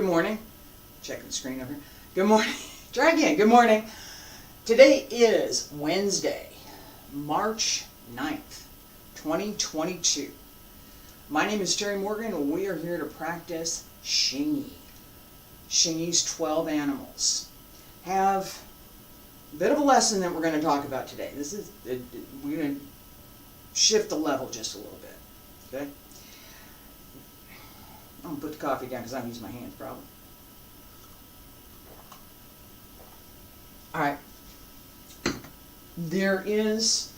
Good morning. Checking the screen over here. Good morning. Try again. Good morning. Today is Wednesday, March 9th, 2022. My name is Terry Morgan, and we are here to practice Xingyi. Xingyi's 12 Animals. Have a bit of a lesson that we're going to talk about today. We're going to shift the level just a little bit. Okay? I'm going to put the coffee down because I don't use my hands, probably. All right. There is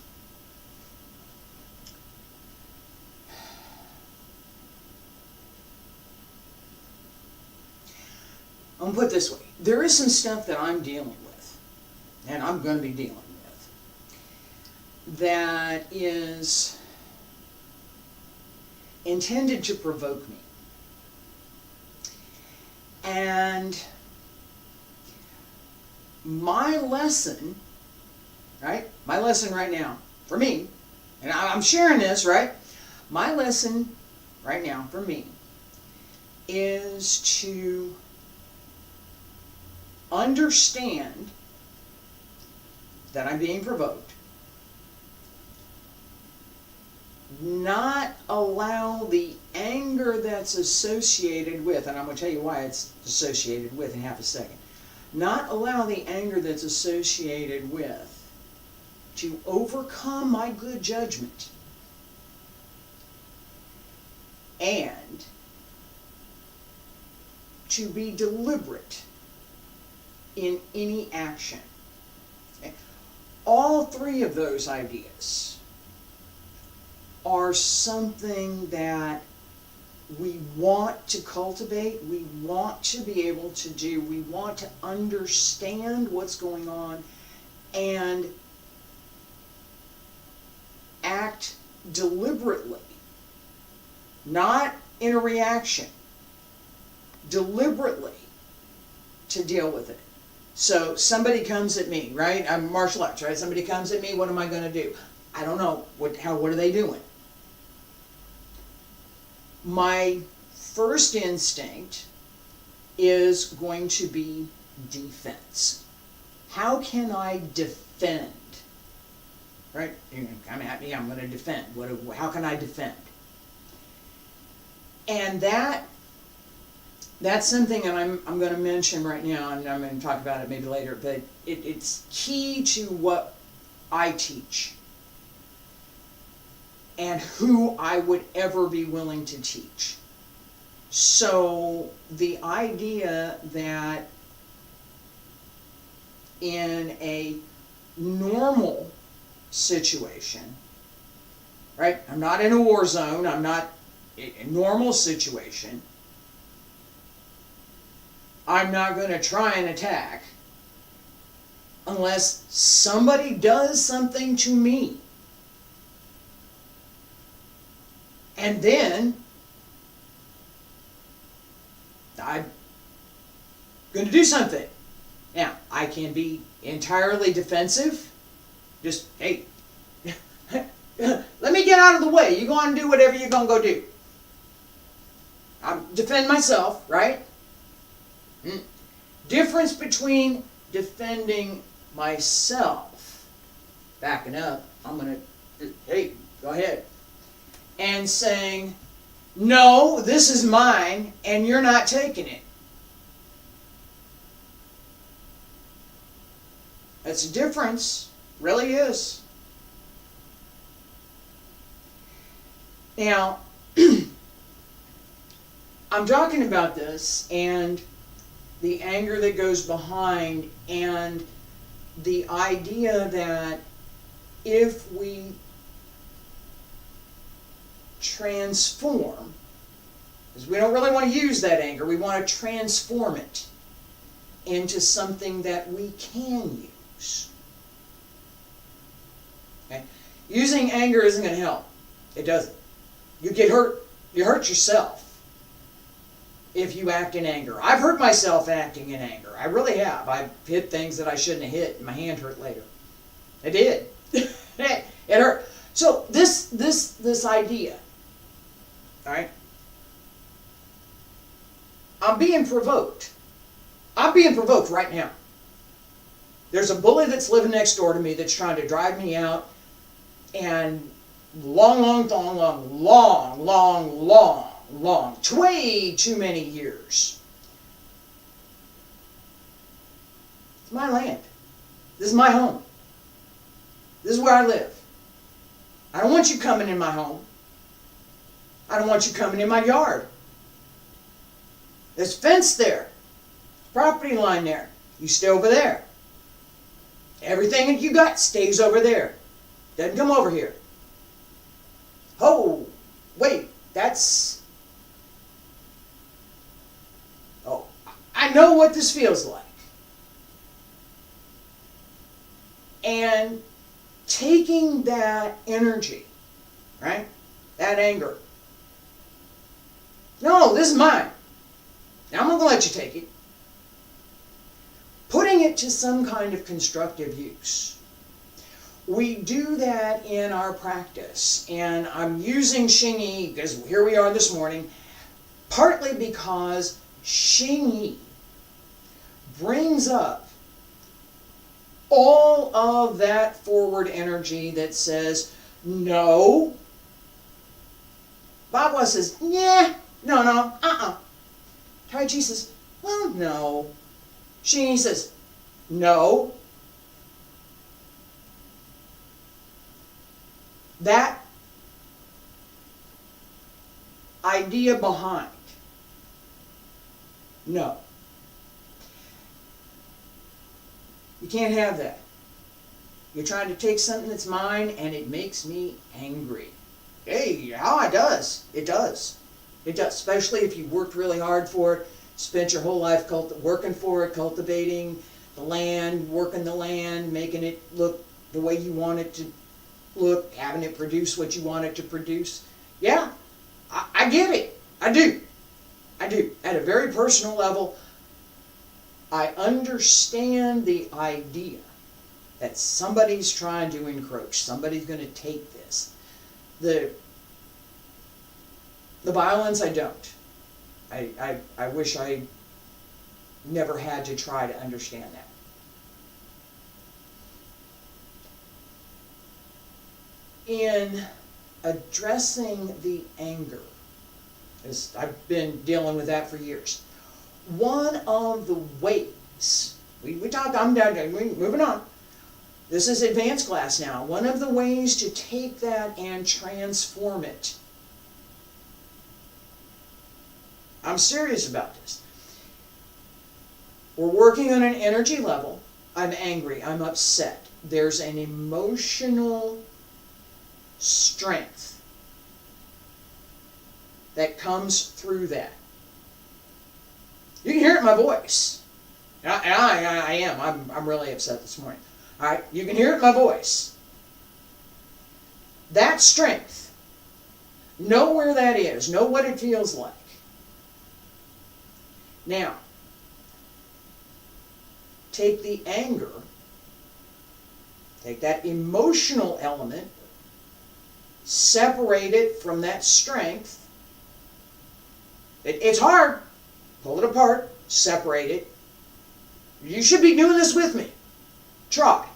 I'm going to put it this way. There is some stuff that I'm dealing with, and I'm going to be dealing with, that is intended to provoke me. And my lesson, right? My lesson right now, for me, and I'm sharing this, right? My lesson right now, for me, is to understand that I'm being provoked, not allow the anger that's associated with, and I'm going to tell you why it's associated with in half a second, not allow the anger that's associated with to overcome my good judgment, and to be deliberate in any action. Okay? All three of those ideas are something that we want to cultivate, we want to be able to do, we want to understand what's going on and act deliberately, not in a reaction, deliberately to deal with it. So somebody comes at me, right? I'm martial arts, right? Somebody comes at me, what am I going to do? I don't know. What are they doing? My first instinct is going to be defense. How can I defend? Right? You're going to come at me, I'm going to defend. How can I defend? And that's something that I'm going to mention right now, and I'm going to talk about it maybe later, but it's key to what I teach and who I would ever be willing to teach. So the idea that in a normal situation, right? I'm not in a war zone, I'm not in a normal situation, I'm not going to try and attack unless somebody does something to me. And then I'm going to do something. Now, I can be entirely defensive. Just, hey, let me get out of the way. You go on and do whatever you're going to go do. I'm defend myself, right? Difference between defending myself, backing up, I'm going to, hey, go ahead, and saying, no, this is mine, and you're not taking it. That's a difference, really is. Now, I'm talking about this, and the anger that goes behind, and the idea that if we transform, because we don't really want to use that anger, we want to transform it into something that we can use. Okay? Using anger isn't going to help. It doesn't. You get hurt. You hurt yourself if you act in anger. I've hurt myself acting in anger. I really have. I've hit things that I shouldn't have hit, and my hand hurt later. It did. It hurt. So this idea, all right? I'm being provoked. I'm being provoked right now. There's a bully that's living next door to me that's trying to drive me out, and way too many years. It's my land. This is my home. This is where I live. I don't want you coming in my home. I don't want you coming in my yard. There's fence there. Property line there. You stay over there. Everything that you got stays over there. Doesn't come over here. Oh, wait, that's... Oh, I know what this feels like. And taking that energy, right? That anger. No, this is mine. Now I'm not going to let you take it. Putting it to some kind of constructive use. We do that in our practice, and I'm using Xingyi, because here we are this morning, partly because Xingyi brings up all of that forward energy that says, no. Bagua says, yeah, no, Tai Chi says, well, no. Xingyi says, no. That idea behind, no. You can't have that. You're trying to take something that's mine and it makes me angry. Hey, it does. It does. It does, especially if you worked really hard for it, spent your whole life working for it, cultivating the land, working the land, making it look the way you want it to look, having it produce what you want it to produce. Yeah, I get it. I do. At a very personal level, I understand the idea that somebody's trying to encroach. Somebody's going to take this. The violence, I don't. I wish I never had to try to understand that. In addressing the anger, as I've been dealing with that for years, one of the ways, we talked, I'm down, moving on. This is advanced class now. One of the ways to take that and transform it. I'm serious about this. We're working on an energy level. I'm angry, I'm upset. There's an emotional strength that comes through that. You can hear it in my voice. I am. I'm really upset this morning. All right, you can hear it in my voice. That strength. Know where that is. Know what it feels like. Now, take the anger, take that emotional element, separate it from that strength. It's hard. Pull it apart, separate it. You should be doing this with me. Try.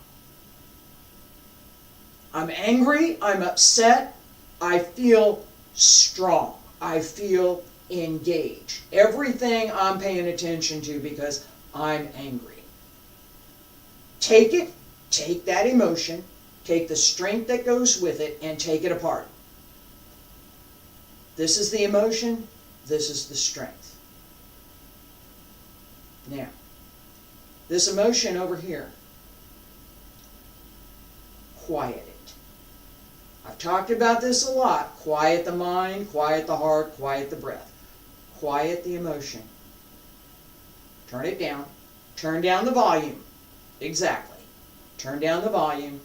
I'm angry, I'm upset, I feel strong, I feel engaged. Everything I'm paying attention to because I'm angry. Take it, take that emotion, take the strength that goes with it, and take it apart. This is the emotion, this is the strength. Now, this emotion over here, quiet it. I've talked about this a lot. Quiet the mind, quiet the heart, quiet the breath. Quiet the emotion. Turn it down. Turn down the volume. Exactly. Turn down the volume.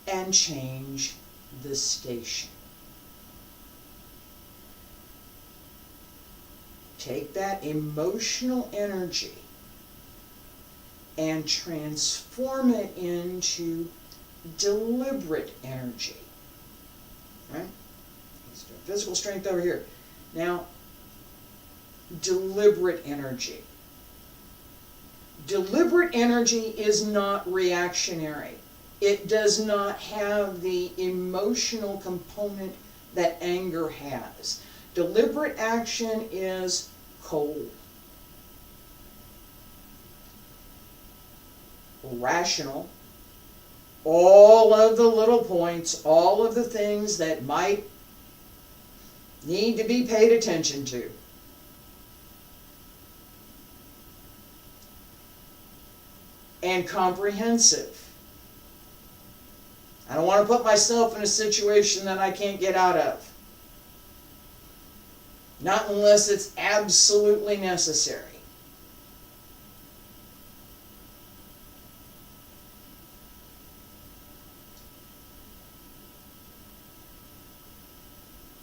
And change the station. Take that emotional energy and transform it into deliberate energy. Right? Let's do it. physical strength over here. Now, deliberate energy. Deliberate energy is not reactionary. It does not have the emotional component that anger has. Deliberate action is cold, rational. All of the little points, all of the things that might need to be paid attention to. And comprehensive. I don't want to put myself in a situation that I can't get out of. Not unless it's absolutely necessary.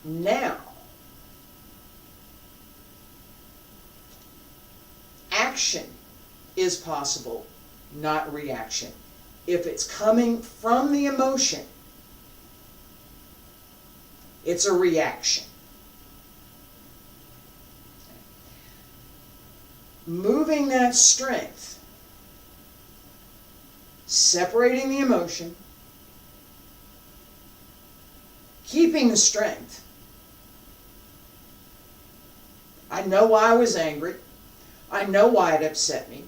Now, action is possible, not reaction. If it's coming from the emotion, it's a reaction. Moving that strength, separating the emotion, keeping the strength. I know why I was angry. I know why it upset me.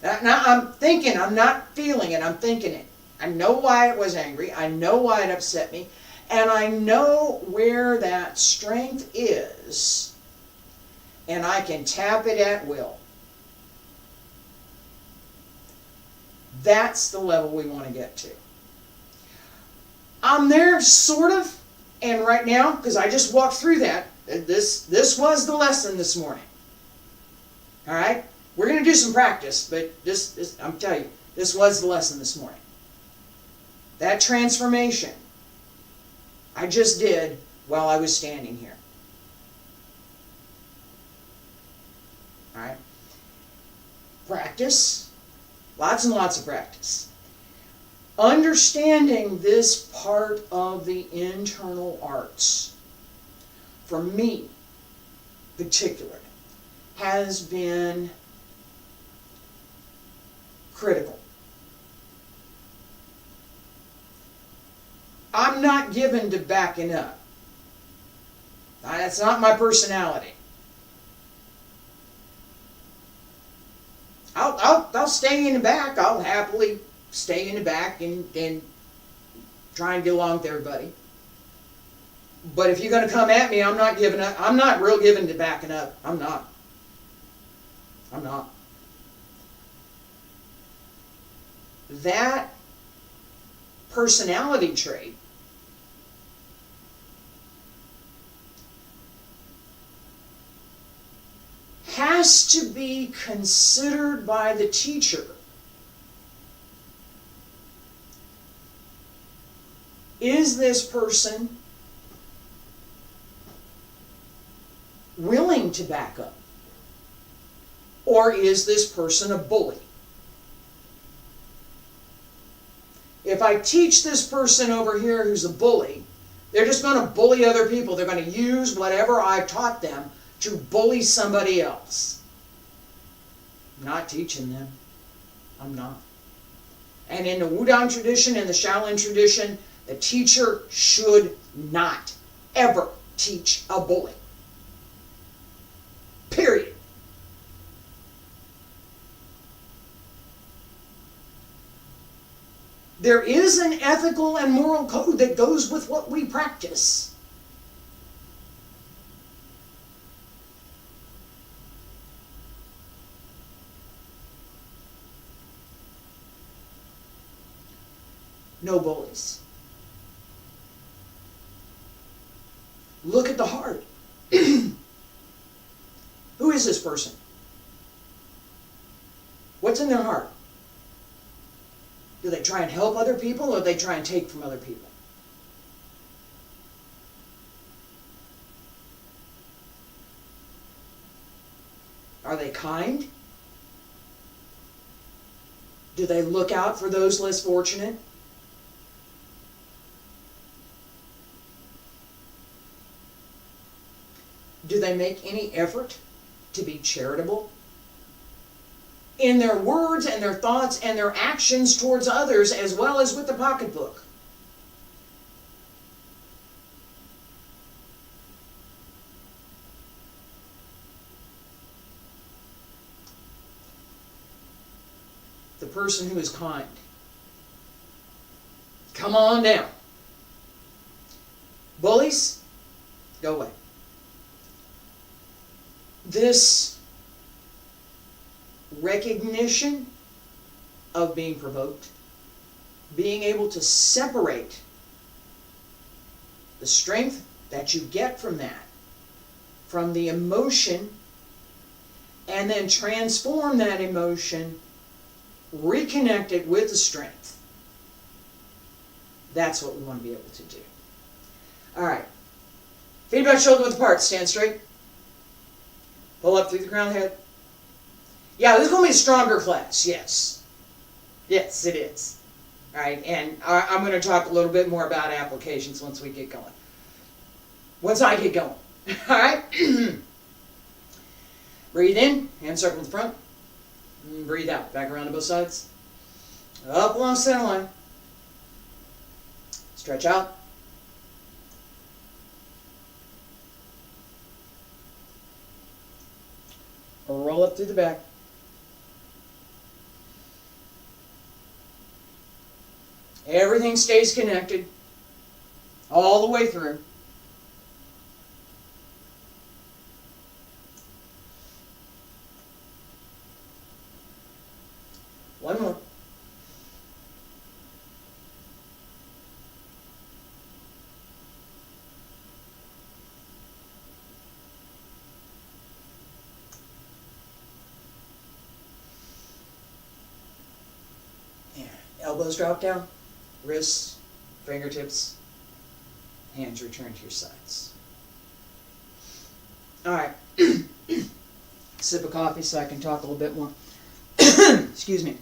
Now I'm thinking, I'm not feeling it, I'm thinking it. I know why it was angry. I know why it upset me. And I know where that strength is. And I can tap it at will. That's the level we want to get to. I'm there, sort of, and right now, because I just walked through that, this was the lesson this morning. All right? We're going to do some practice, but I'm telling you, this was the lesson this morning. That transformation I just did while I was standing here. All right? Practice. Lots and lots of practice. Understanding this part of the internal arts, for me particularly, has been critical. I'm not given to backing up. That's not my personality. I'll stay in the back. I'll happily stay in the back and try and get along with everybody. But if you're going to come at me, I'm not giving up. I'm not real given to backing up. I'm not. That personality trait has to be considered by the teacher. Is this person willing to back up? Or is this person a bully? If I teach this person over here who's a bully, they're just going to bully other people. They're going to use whatever I've taught them to bully somebody else. I'm not teaching them. I'm not. And in the Wudang tradition and the Shaolin tradition, the teacher should not ever teach a bully. Period. There is an ethical and moral code that goes with what we practice. No bullies. Look at the heart. Who is this person? What's in their heart? Do they try and help other people, or do they try and take from other people? Are they kind? Do they look out for those less fortunate? Do they make any effort to be charitable? In their words and their thoughts and their actions towards others, as well as with the pocketbook. The person who is kind. Come on down. Bullies, go away. This recognition of being provoked, being able to separate the strength that you get from that, from the emotion, and then transform that emotion, reconnect it with the strength. That's what we want to be able to do. All right. Feet about shoulder width apart. Stand straight. Pull up through the crown of the head. Yeah, this is going to be a stronger class. Yes. Yes, it is. All right. And I'm going to talk a little bit more about applications once we get going. Once I get going. All right. Breathe in. Hand circle in the front. And breathe out. Back around to both sides. Up along center line. Stretch out. Roll up through the back. Everything stays connected all the way through. One more. Elbows drop down, wrists, fingertips, hands return to your sides. All right. Sip of coffee so I can talk a little bit more. Excuse me.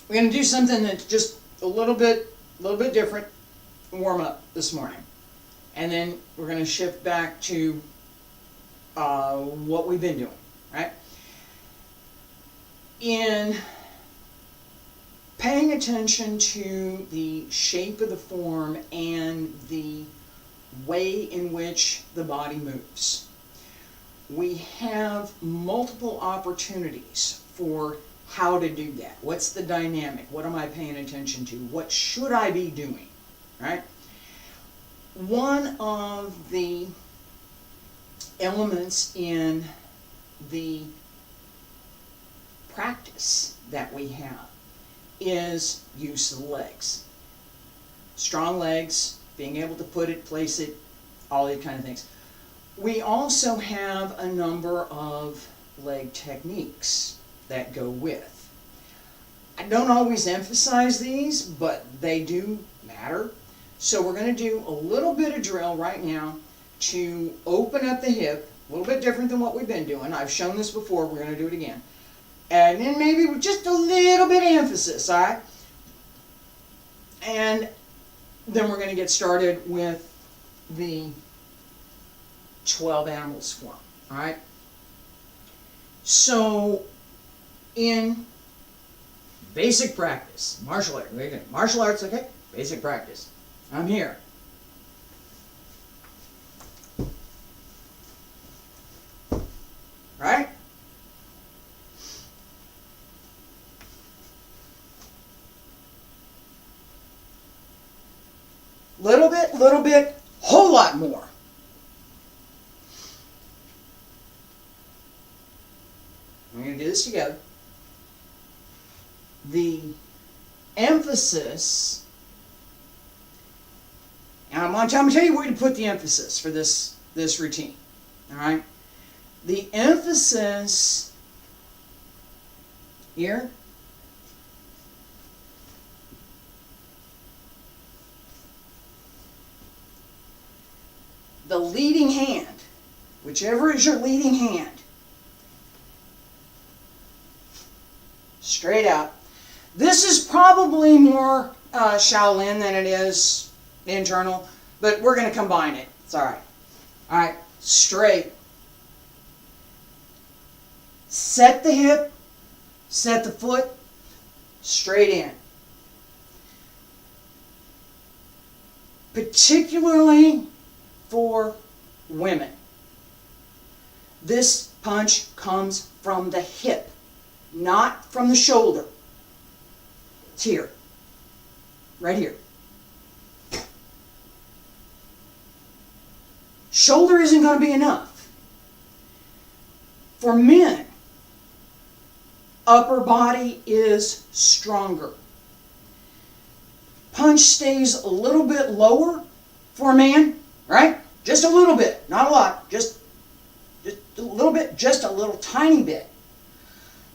We're going to do something that's just a little bit different. Warm up this morning, and then we're going to shift back to what we've been doing, right? In paying attention to the shape of the form and the way in which the body moves, we have multiple opportunities for how to do that. What's the dynamic? What am I paying attention to? What should I be doing? Right? One of the elements in the practice that we have is use of the legs. Strong legs, being able to put it, place it, all these kind of things. We also have a number of leg techniques that go with. I don't always emphasize these, but they do matter. So we're going to do a little bit of drill right now to open up the hip, a little bit different than what we've been doing. I've shown this before, we're going to do it again. And then maybe with just a little bit of emphasis, all right? And then we're going to get started with the 12 Animals form, all right? So in basic practice, martial arts, okay? Basic practice. I'm here. Right? Little bit, whole lot more. We're going to do this together. The emphasis, and I'm going to tell you where to put the emphasis for this routine. All right? The emphasis here the leading hand, whichever is your leading hand, straight out. This is probably more Shaolin than it is internal, but we're going to combine it. It's all right. All right, straight. Set the hip, set the foot, straight in. Particularly for women, this punch comes from the hip, not from the shoulder. It's here, right here. Shoulder isn't going to be enough. For men, upper body is stronger. Punch stays a little bit lower for a man, right? Just a little bit, not a lot, just a little bit, just a little tiny bit.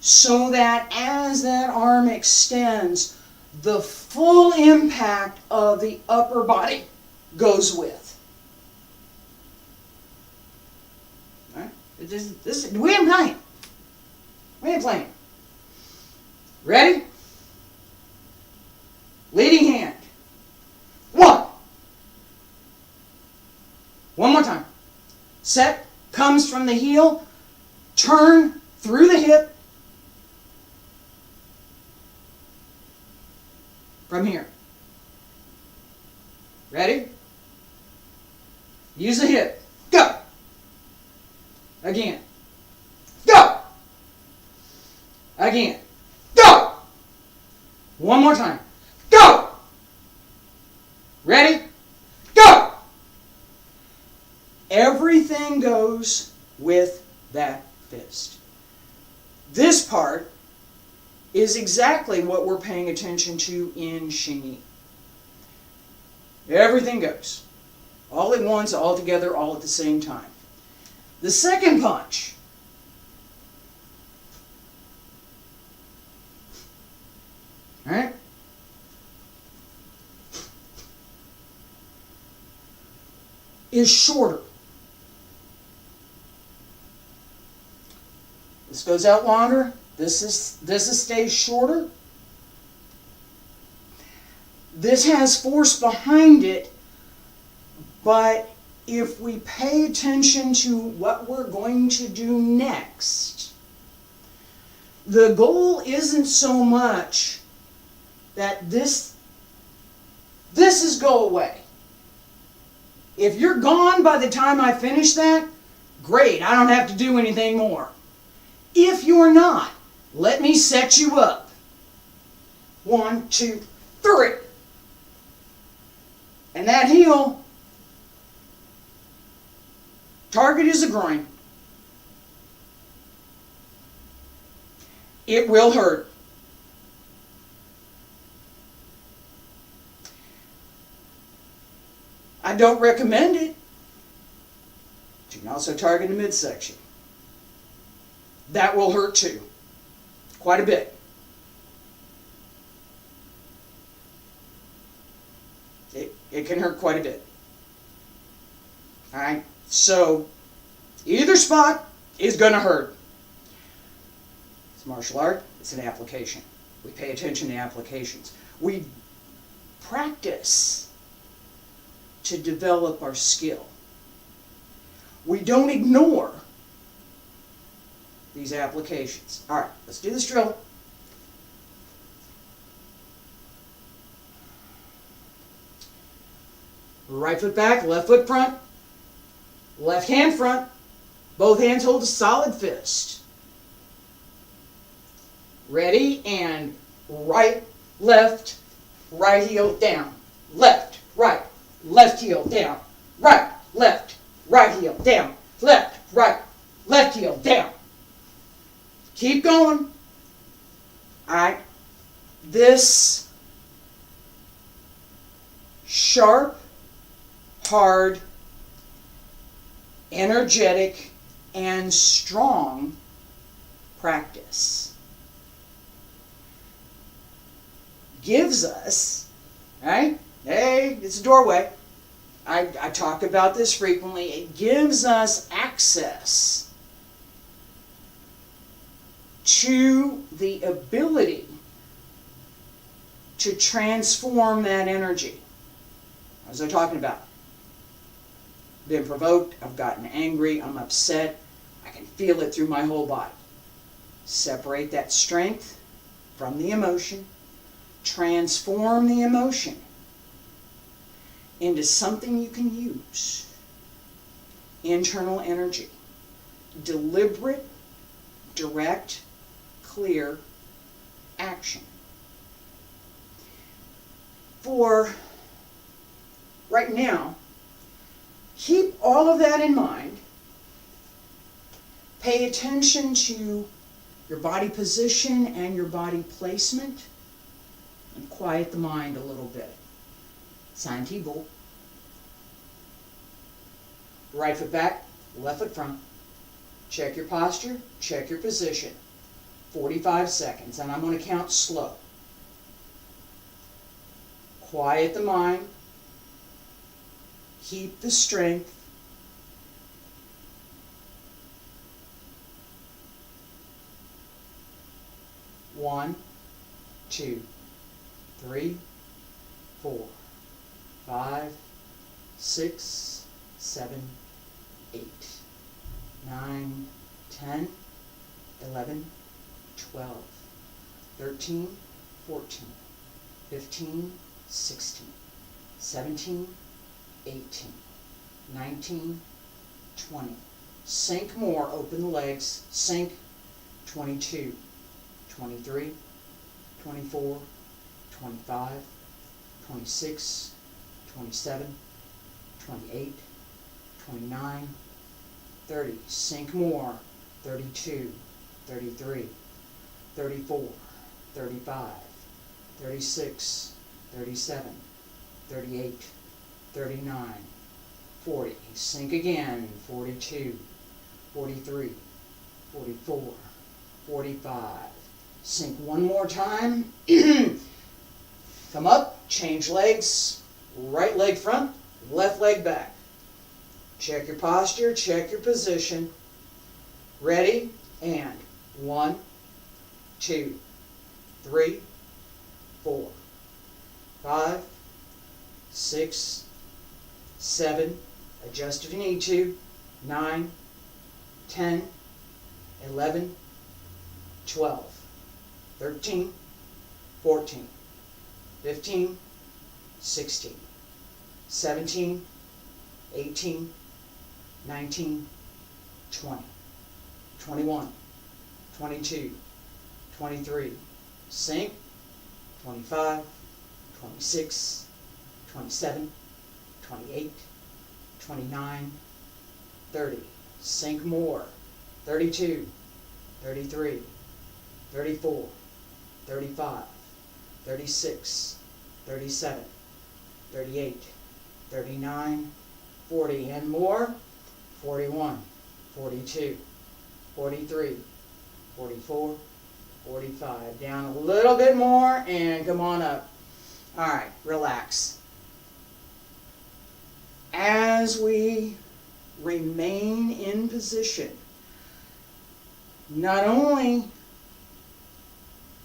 So that as that arm extends, the full impact of the upper body goes with. All right? We ain't playing. We ain't playing. Ready? Leading hand. 1. One more time. Set, comes from the heel, turn through the hip, from here. Ready? Use the hip. Go. Again. Go. Again. Go. One more time. Go. Ready? Go. Everything goes with that fist. This part is exactly what we're paying attention to in Xingyi. Everything goes. All at once, all together, all at the same time. The second punch. All right? Is shorter. This goes out longer. This stays shorter. This has force behind it, but if we pay attention to what we're going to do next, the goal isn't so much that this is go away. If you're gone by the time I finish that, great, I don't have to do anything more. If you're not, let me set you up. 1, 2, 3. And that heel, target is the groin. It will hurt. I don't recommend it. But you can also target the midsection. That will hurt too. Quite a bit. It can hurt quite a bit. Alright? So, either spot is going to hurt. It's martial art. It's an application. We pay attention to applications. We practice to develop our skill. We don't ignore these applications. All right, let's do this drill. Right foot back, left foot front, left hand front. Both hands hold a solid fist. Ready, and right, left, right heel down, left, right, left heel down, right, left, right heel down, left, right, left heel down. Keep going. Alright. This sharp, hard, energetic, and strong practice gives us, right? Hey, it's a doorway. I talk about this frequently. It gives us access to the ability to transform that energy. What was I talking about? Been provoked, I've gotten angry, I'm upset, I can feel it through my whole body. Separate that strength from the emotion, transform the emotion into something you can use. Internal energy. Deliberate, direct, clear action. For right now, keep all of that in mind. Pay attention to your body position and your body placement, and quiet the mind a little bit. Santi-bo. Right foot back, left foot front. Check your posture, check your position. 45 seconds, and I'm going to count slow. Quiet the mind. Keep the strength. One, 2, 3, 4, 5, 6, 7, 8, 9, 10, 11, 12, 13, 14, 15, 16, 17, 18, 19, 20. Sink more, open the legs, sink. 22, 23, 24, 25, 26, 27, 28, 29, 30. Sink more. 32, 33, 34, 35, 36, 37, 38, 39, 40. Sink again. 42, 43, 44, 45. Sink one more time. Come up, change legs. Right leg front, left leg back. Check your posture, check your position. Ready, and 1, 2, 3, 4, 5, 6, 7, adjust if you need to, 9, 10, 11, 12, 13, 14, 15, 16, 17, 18, 19, 20, 21, 22, 23, sink, 25, 26, 27, 28, 29, 30, sink more, 32, 33, 34, 35, 36, 37, 38, 39, 40, and more, 41, 42, 43, 44, 45. Down a little bit more, and come on up. All right, relax. As we remain in position, not only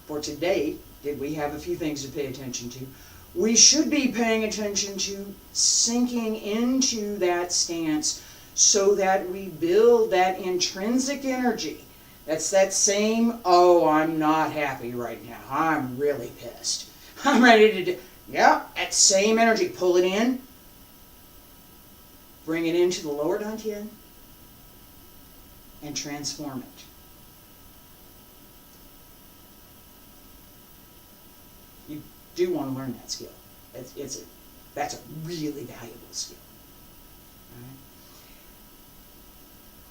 for today did we have a few things to pay attention to, we should be paying attention to sinking into that stance so that we build that intrinsic energy. That's that same, oh, I'm not happy right now. I'm really pissed. I'm ready to do, yeah, that same energy. Pull it in. Bring it into the lower dantian and transform it. You do want to learn that skill. That's a really valuable skill. All right.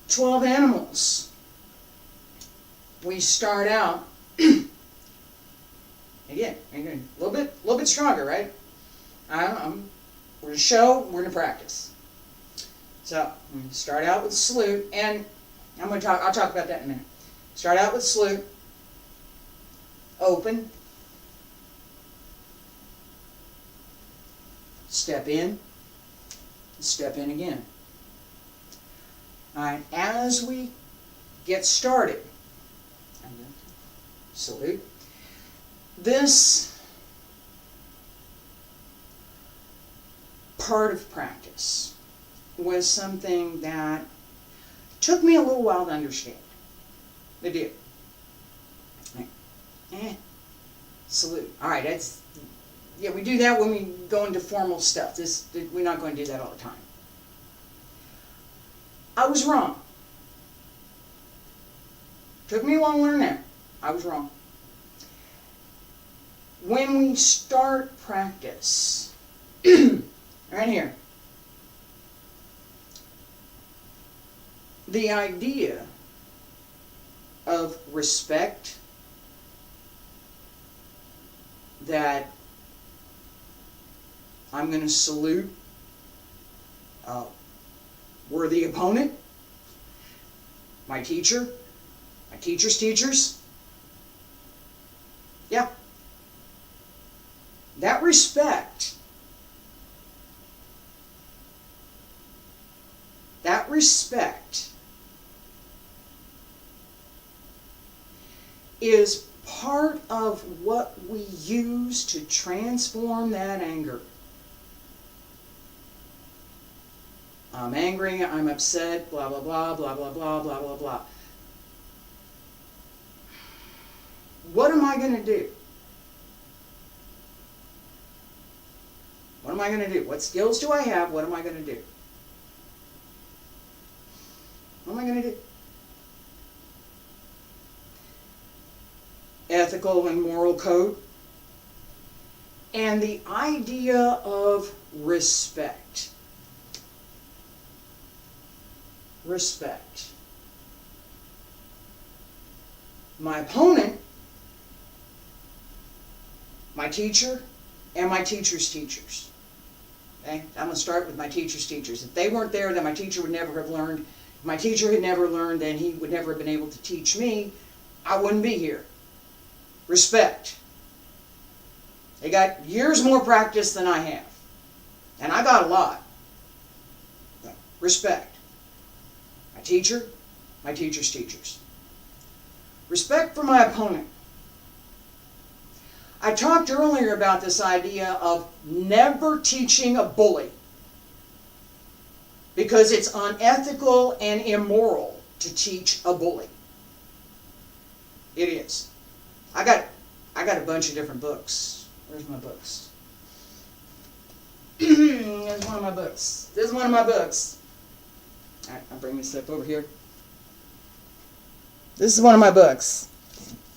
12 animals. We start out again. A little bit stronger, right? We're gonna show. We're gonna practice. So I'm gonna start out with a salute, and I'll talk about that in a minute. Start out with salute. Open. Step in. Step in again. All right. As we get started, Salute. This part of practice was something that took me a little while to understand. It did. Salute. All right, that's, yeah, we do that when we go into formal stuff. We're not going to do that all the time. I was wrong. Took me a while to learn that. I was wrong. When we start practice, right here, the idea of respect, that I'm going to salute a worthy opponent, my teacher, my teacher's teachers. Yeah. That respect, is part of what we use to transform that anger. I'm angry, I'm upset, blah, blah, blah, blah, blah, blah, blah, blah, blah. What am I going to do? What am I going to do? What skills do I have? What am I going to do? What am I going to do? Ethical and moral code. And the idea of respect. Respect. My opponent, my teacher, and my teacher's teachers. Okay? I'm going to start with my teacher's teachers. If they weren't there, then my teacher would never have learned. If my teacher had never learned, then he would never have been able to teach me. I wouldn't be here. Respect. They got years more practice than I have. And I got a lot. Respect. My teacher, my teacher's teachers. Respect for my opponent. I talked earlier about this idea of never teaching a bully, because it's unethical and immoral to teach a bully. It is. I got a bunch of different books. Where's my books? There's one of my books. This is one of my books. All right, I'll bring this up over here. This is one of my books.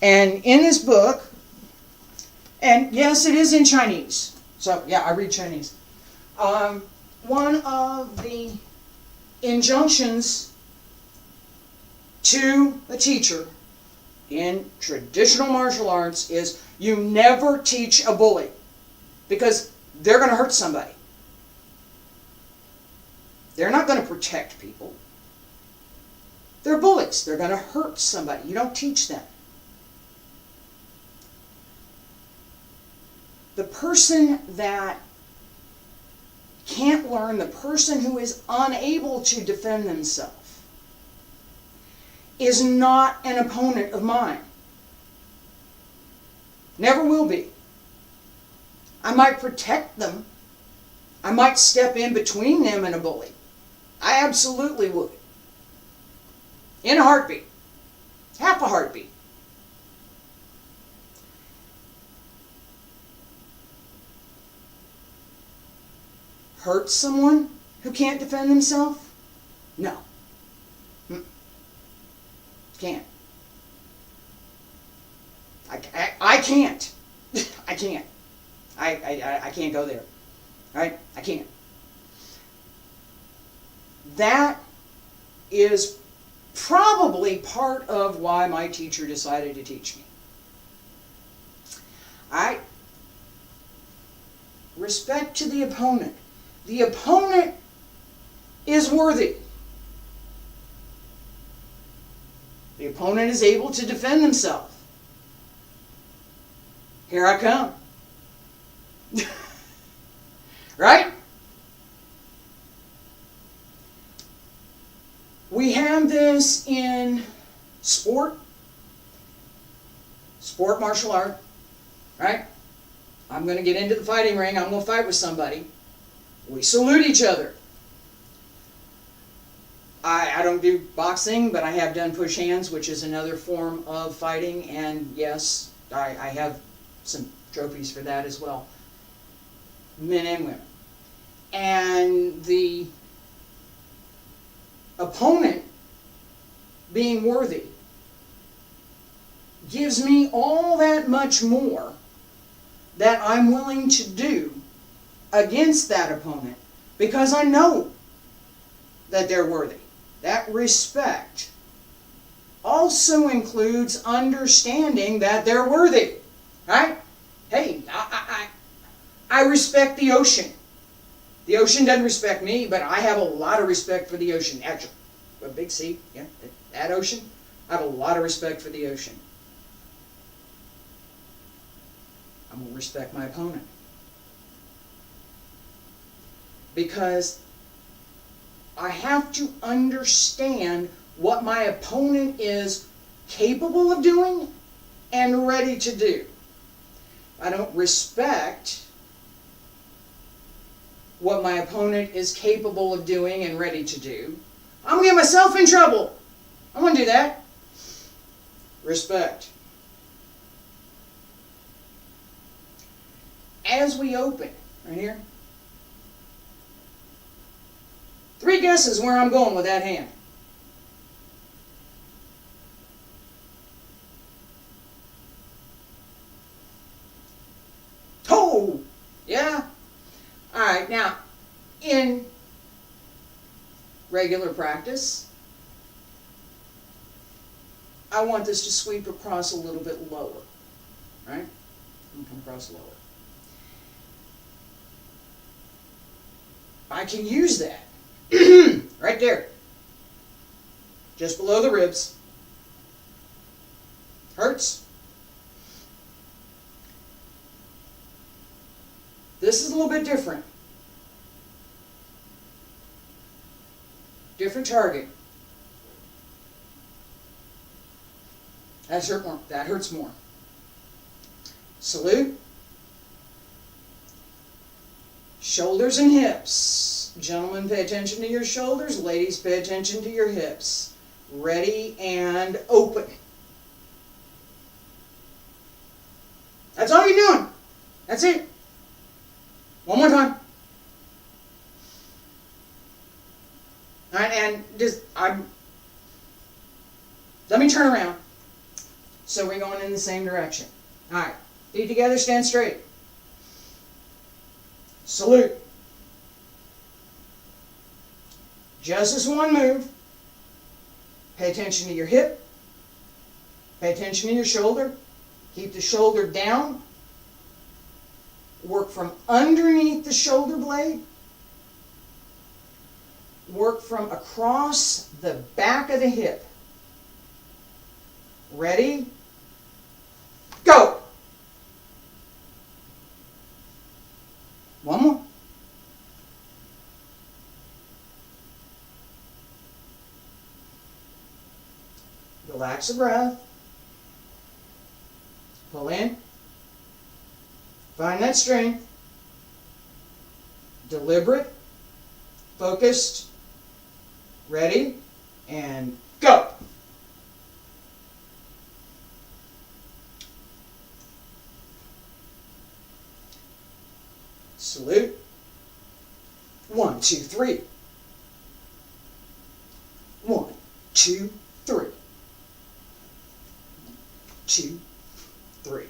And in this book, and yes, it is in Chinese. So, yeah, I read Chinese. One of the injunctions to a teacher in traditional martial arts is you never teach a bully, because they're going to hurt somebody. They're not going to protect people. They're bullies. They're going to hurt somebody. You don't teach them. The person that can't learn, the person who is unable to defend themselves, is not an opponent of mine. Never will be. I might protect them. I might step in between them and a bully. I absolutely would. In a heartbeat. Half a heartbeat. Hurt someone who can't defend themselves? No. Can't. I can't. I can't. I can't go there. Right? I can't. That is probably part of why my teacher decided to teach me. Alright? Respect to the opponent. The opponent is worthy. The opponent is able to defend himself. Here I come. Right? We have this in sport. sport, martial art, right? I'm going to get into the fighting ring. I'm going to fight with somebody. We salute each other. I don't do boxing, but I have done push hands, which is another form of fighting. And yes, I have some trophies for that as well. Men and women. And the opponent being worthy gives me all that much more that I'm willing to do against that opponent because I know that they're worthy. That respect also includes understanding that they're worthy, right? Hey, I respect the ocean. The ocean doesn't respect me, but I have a lot of respect for the ocean. Actually, a big sea, yeah, that ocean, I have a lot of respect for the ocean. I'm going to respect my opponent. Because I have to understand what my opponent is capable of doing and ready to do. I don't respect what my opponent is capable of doing and ready to do. I'm going to get myself in trouble. I want to do that. Respect. As we open, right here, 3 guesses where I'm going with that hand. Oh, yeah. All right, now, in regular practice, I want this to sweep across a little bit lower, right? And come across lower. I can use that right there, just below the ribs. Hurts. This is a little bit different. Different target. That hurts more. Salute. Shoulders and hips. Gentlemen, pay attention to your shoulders. Ladies, pay attention to your hips. Ready and open. That's all you're doing. That's it. One more time. All right, and let me turn around. So we're going in the same direction. All right, feet together, stand straight. Salute. Just this one move. Pay attention to your hip. Pay attention to your shoulder. Keep the shoulder down. Work from underneath the shoulder blade. Work from across the back of the hip. Ready? Go! One more. Relax the breath. Pull in. Find that strength. Deliberate. Focused. Ready. And go. Salute. 1, 2, 3. 1, 2, 3. 2, 3.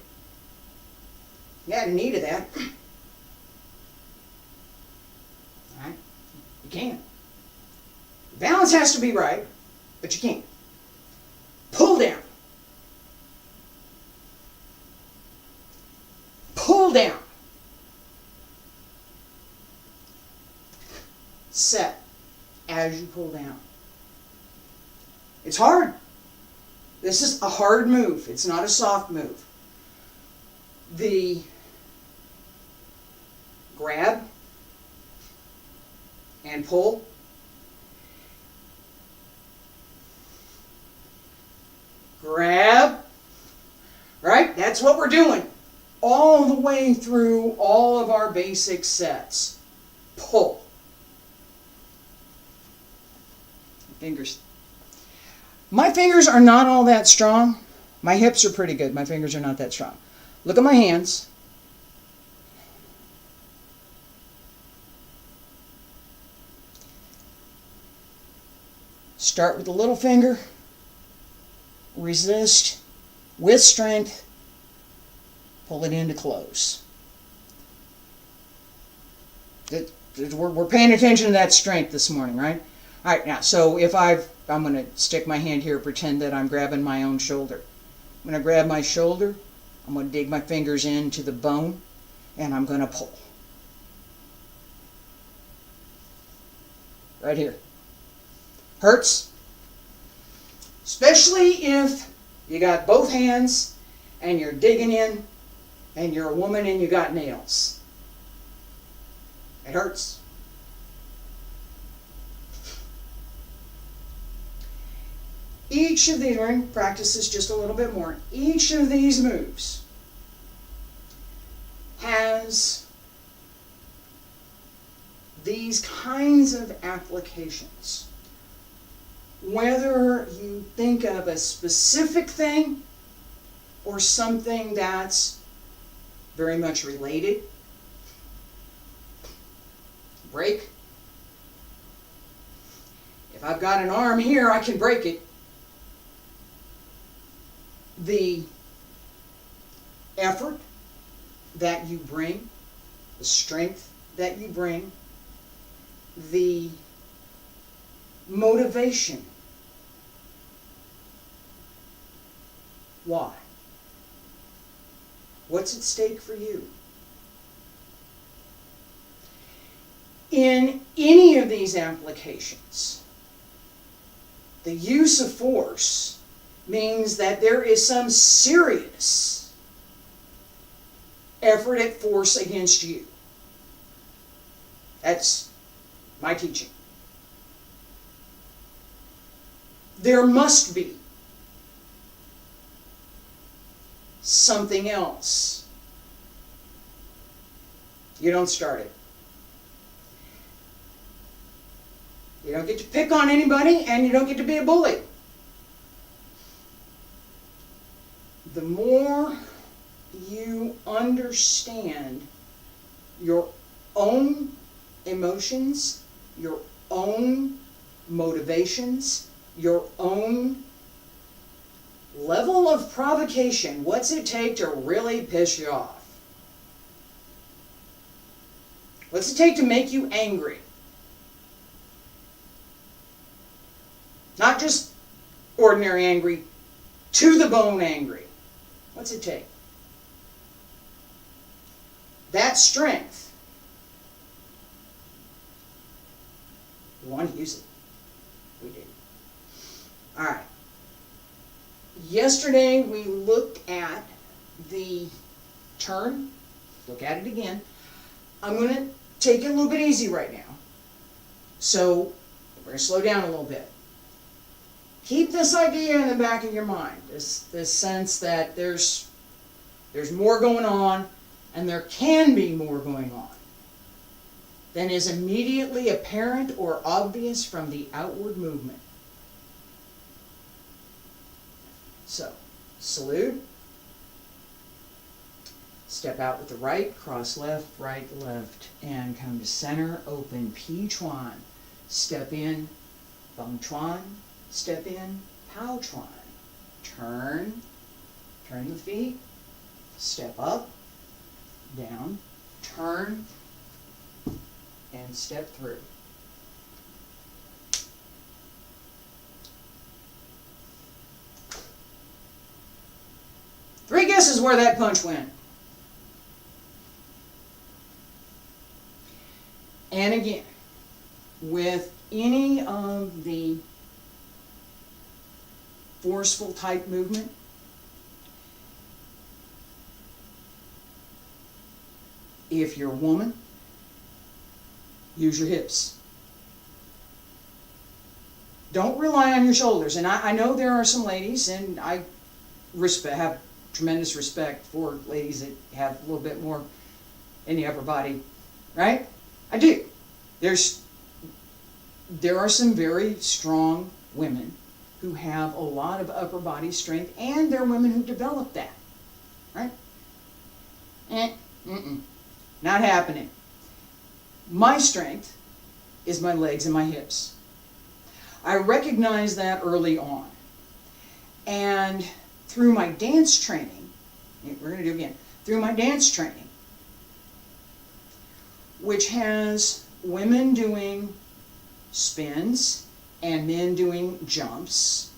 You had a need of that. All right? You can. Balance has to be right, but you can. Pull down. Pull down. Set as you pull down. It's hard. This is a hard move. It's not a soft move. The grab and pull. Grab. Right? That's what we're doing all the way through all of our basic sets. Pull. Fingers. My fingers are not all that strong. My hips are pretty good. My fingers are not that strong. Look at my hands. Start with the little finger. Resist with strength. Pull it into close. We're paying attention to that strength this morning, right? All right, now, so if I'm going to stick my hand here, pretend that I'm grabbing my own shoulder. I'm going to grab my shoulder. I'm going to dig my fingers into the bone, and I'm going to pull. Right here. Hurts. Especially if you got both hands and you're digging in and you're a woman and you got nails. It hurts. Each of these, we're going to practice this just a little bit more. Each of these moves has these kinds of applications. Whether you think of a specific thing or something that's very much related. Break. If I've got an arm here, I can break it. The effort that you bring, the strength that you bring, the motivation. Why? What's at stake for you? In any of these applications, the use of force means that there is some serious effort at force against you. That's my teaching. There must be something else. You don't start it. You don't get to pick on anybody, and you don't get to be a bully. The more you understand your own emotions, your own motivations, your own level of provocation, what's it take to really piss you off? What's it take to make you angry? Not just ordinary angry, to the bone angry. What's it take? That strength, you want to use it. We do. All right. Yesterday we looked at the turn. Look at it again. I'm going to take it a little bit easy right now. So we're going to slow down a little bit. Keep this idea in the back of your mind. This sense that there's more going on, and there can be more going on than is immediately apparent or obvious from the outward movement. So, salute. Step out with the right, cross left, right, left, and come to center, open, pi chuan. Step in, bung chuan. Step in, pow chuan. Turn the feet. Step up, down, turn, and step through. Three guesses where that punch went. And again, with any of the forceful type movement, if you're a woman, use your hips. Don't rely on your shoulders. And I know there are some ladies, and I have tremendous respect for ladies that have a little bit more in the upper body, right? I do. There are some very strong women who have a lot of upper body strength, and there are women who develop that, right? Not happening. My strength is my legs and my hips. I recognized that early on. And through my dance training, we're going to do it again, through my dance training, which has women doing spins and men doing jumps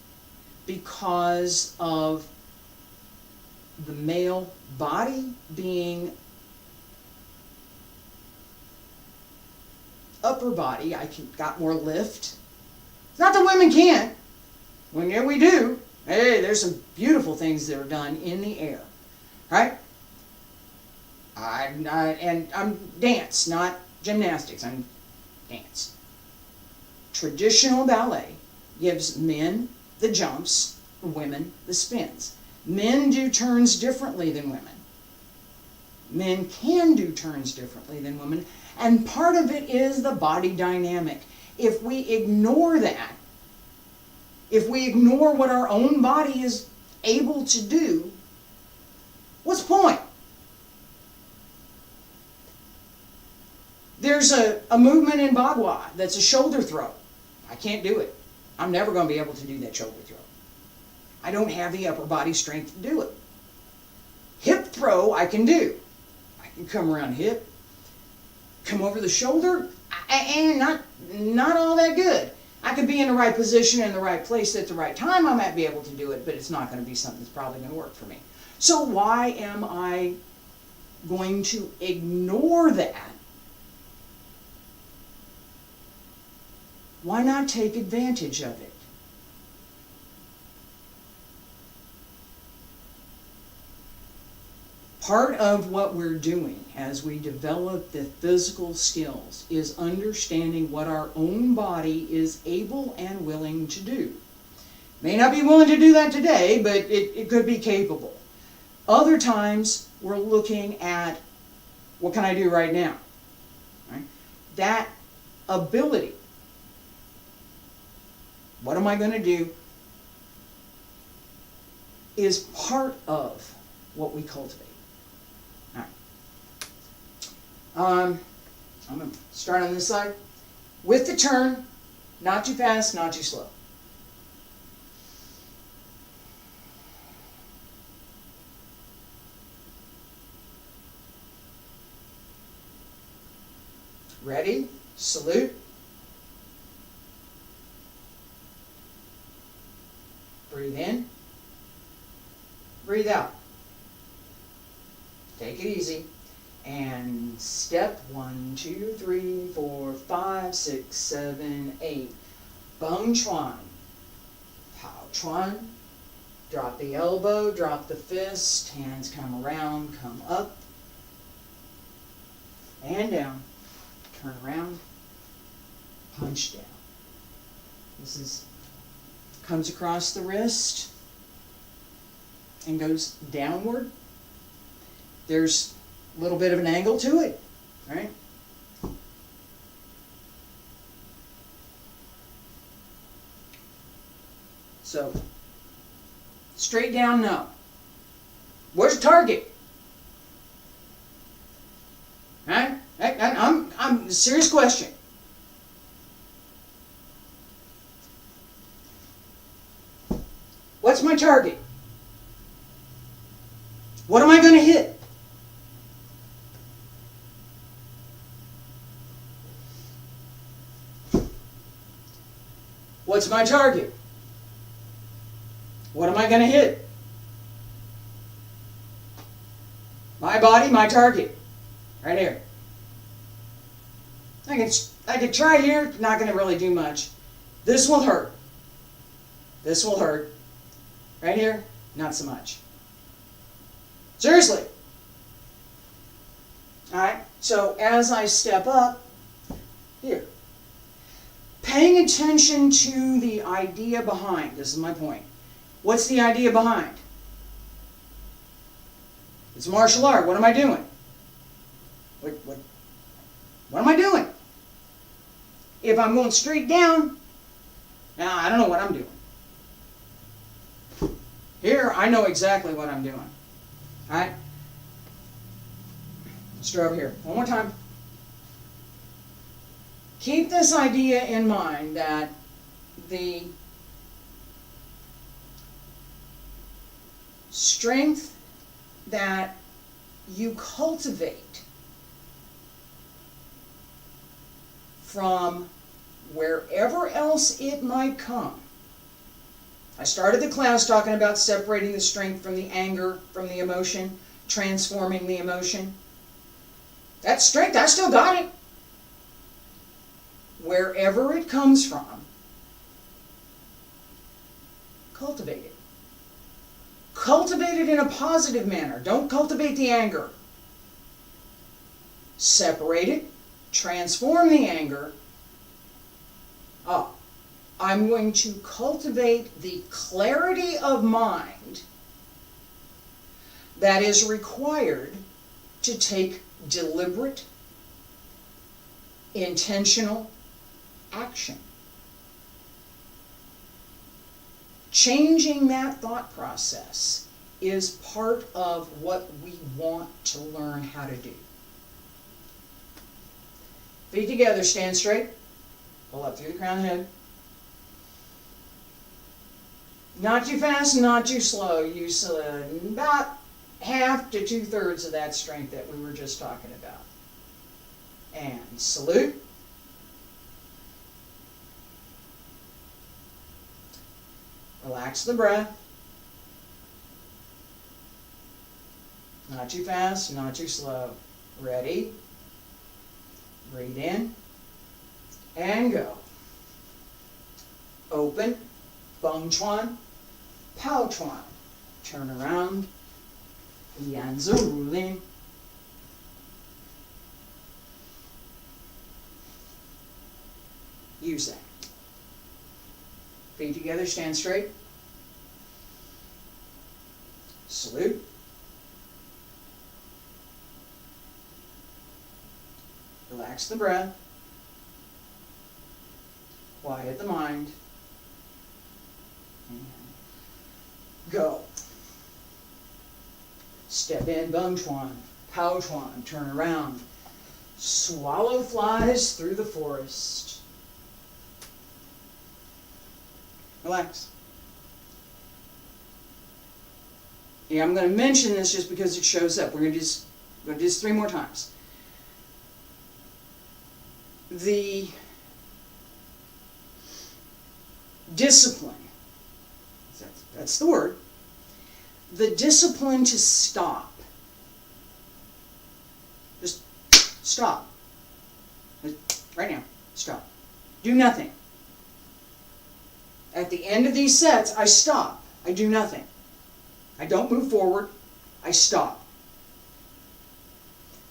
because of the male body being upper body, got more lift. It's not that women can't. Well, yeah, we do. Hey, there's some beautiful things that are done in the air, right? I'm dance, not gymnastics. I'm dance. Traditional ballet gives men the jumps, women the spins. Men do turns differently than women. Men can do turns differently than women, and part of it is the body dynamic. If we ignore that, if we ignore what our own body is able to do, what's the point? There's a movement in Bagua that's a shoulder throw. I can't do it. I'm never going to be able to do that shoulder throw. I don't have the upper body strength to do it. Hip throw I can do. I can come around hip, come over the shoulder, and not all that good. I could be in the right position in the right place at the right time. I might be able to do it, but it's not going to be something that's probably going to work for me. So why am I going to ignore that? Why not take advantage of it? Part of what we're doing as we develop the physical skills is understanding what our own body is able and willing to do. May not be willing to do that today, but it could be capable. Other times, we're looking at, what can I do right now? Right? That ability. What am I going to do? Is part of what we cultivate. I'm going to start on this side. With the turn, not too fast, not too slow. Ready? Salute. Breathe in. Breathe out. Take it easy. And step 1, 2, 3, 4, 5, 6, 7, 8. Bung chuan. Pao chuan. Drop the elbow, drop the fist. Hands come around, come up. And down. Turn around. Punch down. This comes across the wrist and goes downward. There's a little bit of an angle to it, right? So, straight down, no. Where's the target? Right? I'm a serious question. What's my target? What am I going to hit? What's my target? What am I going to hit? My body, my target. Right here. I could try here, not going to really do much. This will hurt. This will hurt. Right here, not so much. Seriously. Alright, so as I step up, here. Paying attention to the idea behind, this is my point. What's the idea behind? It's a martial art. What am I doing? What am I doing? If I'm going straight down, now I don't know what I'm doing. Here, I know exactly what I'm doing. Alright? Let's draw over here. One more time. Keep this idea in mind that the strength that you cultivate from wherever else it might come. I started the class talking about separating the strength from the anger, from the emotion, transforming the emotion. That strength, I still got it. Wherever it comes from, cultivate it. Cultivate it in a positive manner. Don't cultivate the anger. Separate it. Transform the anger. I'm going to cultivate the clarity of mind that is required to take deliberate, intentional action. Changing that thought process is part of what we want to learn how to do. Feet together, stand straight. Pull up through the crown of the head. Not too fast, not too slow. Use about half to 2/3 of that strength that we were just talking about. And salute. Relax the breath. Not too fast, not too slow. Ready? Breathe in and go. Open, Bung Chuan, Pao Chuan. Turn around, Yan Zi Ru Lin. Use that. Feet together, stand straight. Salute. Relax the breath. Quiet the mind. And go. Step in, Bung Chuan, Pao Chuan, turn around. Swallow flies through the forest. Relax. Yeah, I'm going to mention this just because it shows up. We're going to do this 3 more times. The discipline, that's the word, the discipline to stop. Just stop. Right now, stop. Do nothing. At the end of these sets, I stop. I do nothing. I don't move forward. I stop.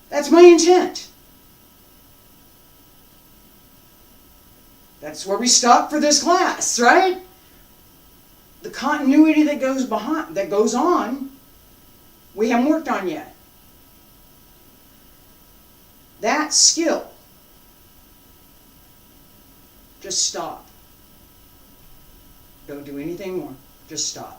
That's my intent. That's where we stop for this class, right? The continuity that goes on, we haven't worked on yet. That skill. Just stop. Don't do anything more. Just stop.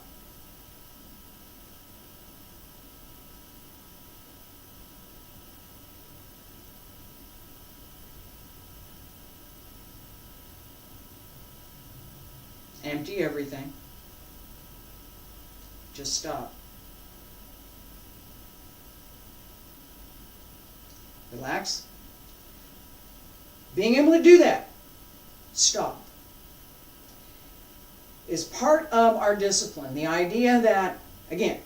Empty everything. Just stop. Relax. Being able to do that, stop, is part of our discipline. The idea that, again,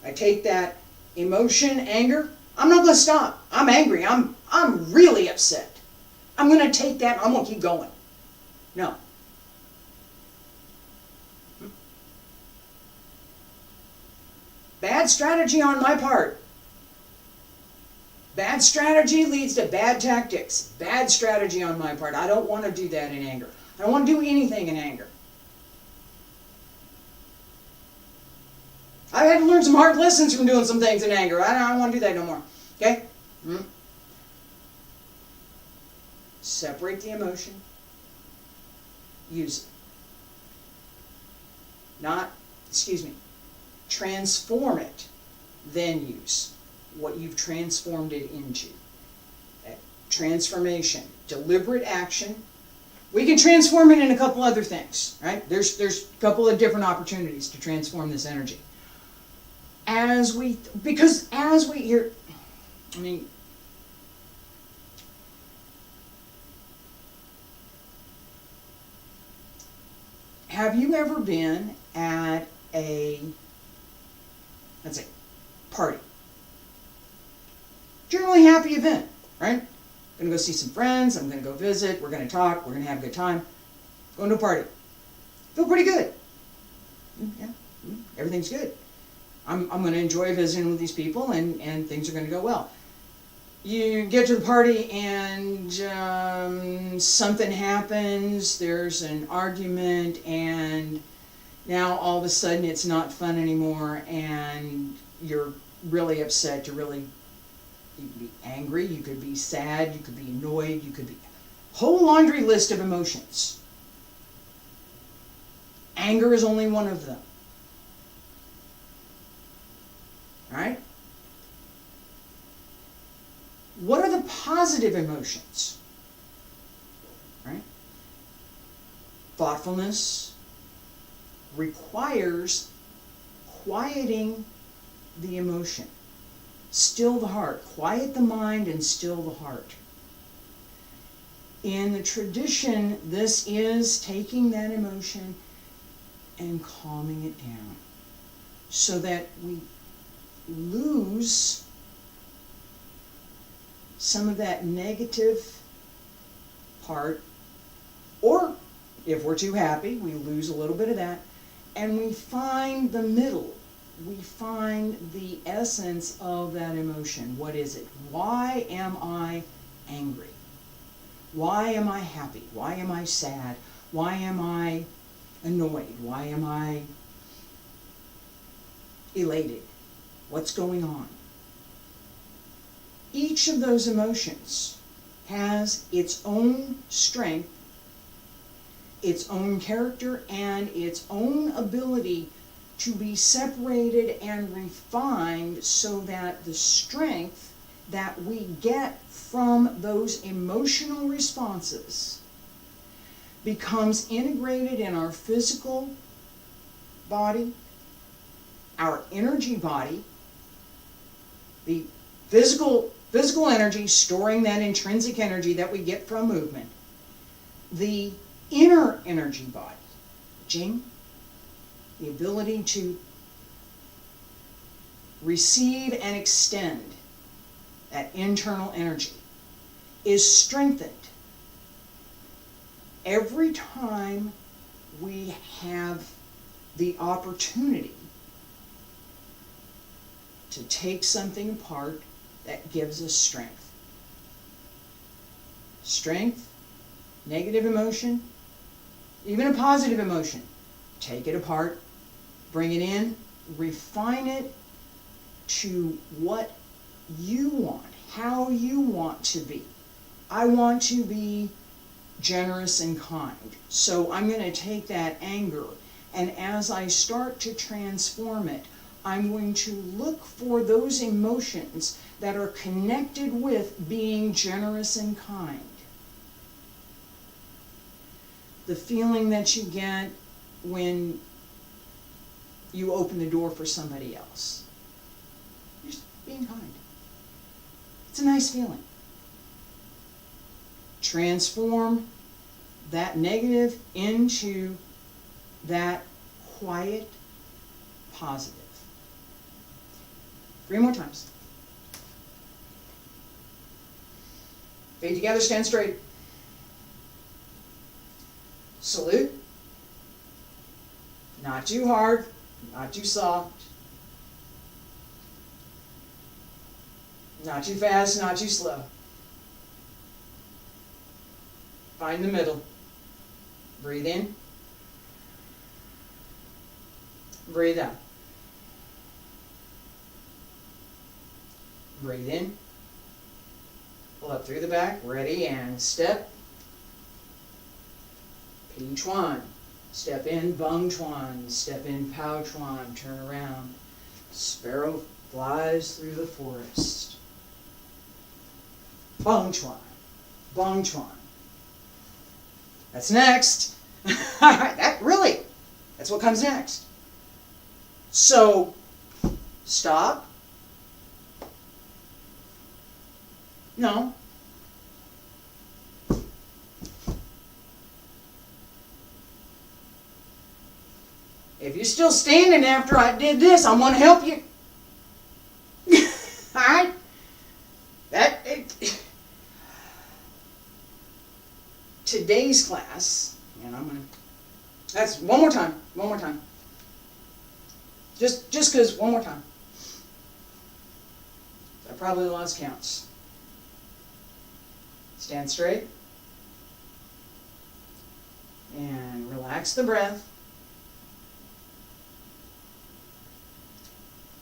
I take that emotion, anger, I'm not going to stop. I'm angry. I'm really upset. I'm going to take that, I'm going to keep going. No. Bad strategy on my part. Bad strategy leads to bad tactics. Bad strategy on my part. I don't want to do that in anger. I don't want to do anything in anger. I've had to learn some hard lessons from doing some things in anger. I don't want to do that no more. Okay? Separate the emotion. Use it. Transform it, then use what you've transformed it into. Transformation, deliberate action. We can transform it in a couple other things, right? There's a couple of different opportunities to transform this energy. As we hear, I mean, have you ever been at a, let's say, party? Generally happy event, right? I'm going to go see some friends, I'm going to go visit, we're going to talk, we're going to have a good time. Going to a party. Feel pretty good. Yeah, everything's good. I'm going to enjoy visiting with these people, and things are going to go well. You get to the party and something happens, there's an argument, and now all of a sudden it's not fun anymore, and you're really upset. You could be angry, you could be sad, you could be annoyed, you could be... Whole laundry list of emotions. Anger is only one of them. Right? What are the positive emotions? Right? Thoughtfulness requires quieting the emotion. Still the heart. Quiet the mind and still the heart. In the tradition, this is taking that emotion and calming it down so that we lose some of that negative part, or if we're too happy, we lose a little bit of that, and we find the middle. We find the essence of that emotion. What is it? Why am I angry? Why am I happy? Why am I sad? Why am I annoyed? Why am I elated? What's going on? Each of those emotions has its own strength, its own character, and its own ability to be separated and refined so that the strength that we get from those emotional responses becomes integrated in our physical body, our energy body, the physical energy, storing that intrinsic energy that we get from movement, the inner energy body, Jing, the ability to receive and extend that internal energy, is strengthened every time we have the opportunity to take something apart that gives us strength. Strength, negative emotion, even a positive emotion. Take it apart, bring it in, refine it to what you want, how you want to be. I want to be generous and kind. So I'm going to take that anger, and as I start to transform it, I'm going to look for those emotions that are connected with being generous and kind. The feeling that you get when you open the door for somebody else. You're just being kind. It's a nice feeling. Transform that negative into that quiet positive. 3 more times. Feet together, stand straight. Salute. Not too hard, not too soft. Not too fast, not too slow. Find the middle. Breathe in. Breathe out. Breathe in. Pull up through the back. Ready, and step. Pi Chuan. Step in, Bung Chuan. Step in, Pao Chuan. Turn around. Sparrow flies through the forest. Bung Chuan. Bung Chuan. That's next. That's what comes next. So, stop. No. If you're still standing after I did this, I'm going to help you. Alright? Today's class, and I'm going to, that's one more time. Just because, one more time. I probably lost counts. Stand straight. And relax the breath.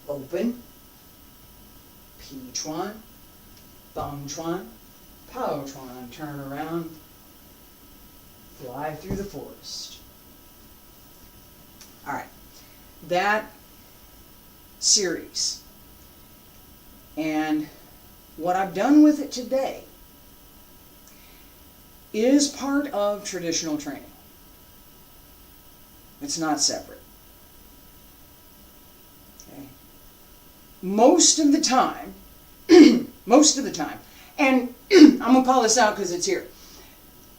Open. Pi Chuan. Bung Chuan. Pao Chuan. Turn around. Fly through the forest. Alright. That series. And what I've done with it today is part of traditional training. It's not separate. Okay. Most of the time, and I'm going to call this out because it's here,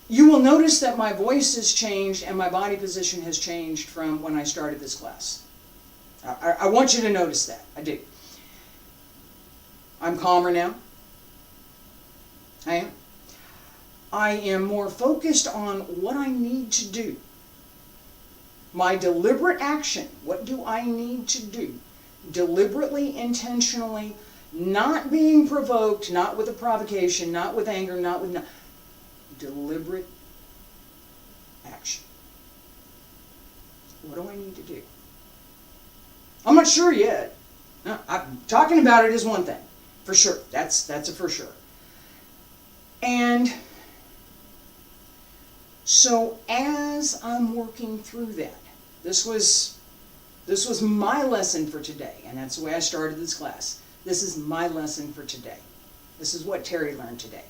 you will notice that my voice has changed and my body position has changed from when I started this class. I want you to notice that. I do. I'm calmer now. I am. I am more focused on what I need to do. My deliberate action. What do I need to do? Deliberately, intentionally, not being provoked, not with a provocation, not with anger, not with... deliberate action. What do I need to do? I'm not sure yet. No, talking about it is one thing. For sure. That's a for sure. And so as I'm working through that, this was my lesson for today, and that's the way I started this class. This is my lesson for today. This is what Terry learned today.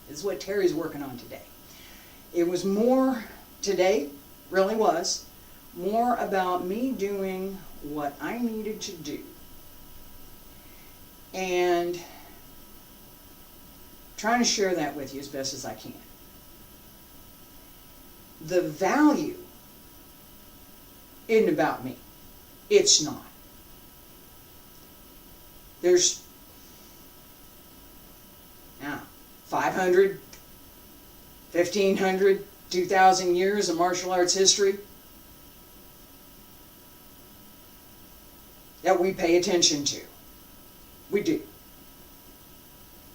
This is what Terry's working on today. It was more, today really was, more about me doing what I needed to do. And trying to share that with you as best as I can. The value isn't about me. It's not. There's 500, 1,500, 2,000 years of martial arts history that we pay attention to. We do.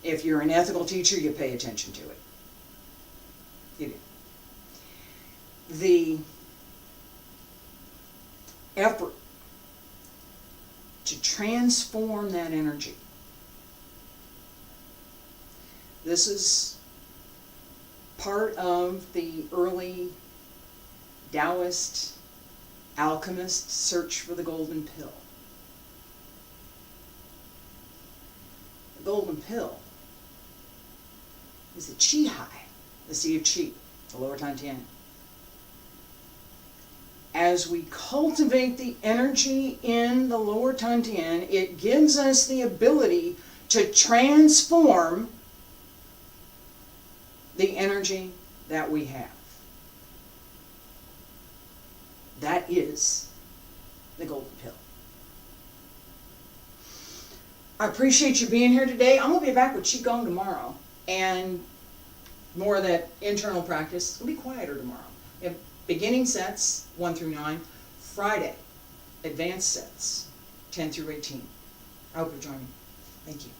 If you're an ethical teacher, you pay attention to it. You do. The effort to transform that energy. This is part of the early Taoist alchemist search for the golden pill. The golden pill is the Qi Hai, the Sea of Qi, the lower Tantian. As we cultivate the energy in the lower Tantian, it gives us the ability to transform the energy that we have. That is the golden pill. I appreciate you being here today. I'm going to be back with Qigong tomorrow and more of that internal practice. It's going to be quieter tomorrow. We have beginning sets 1 through 9. Friday, advanced sets 10 through 18. I hope you'll join me. Thank you.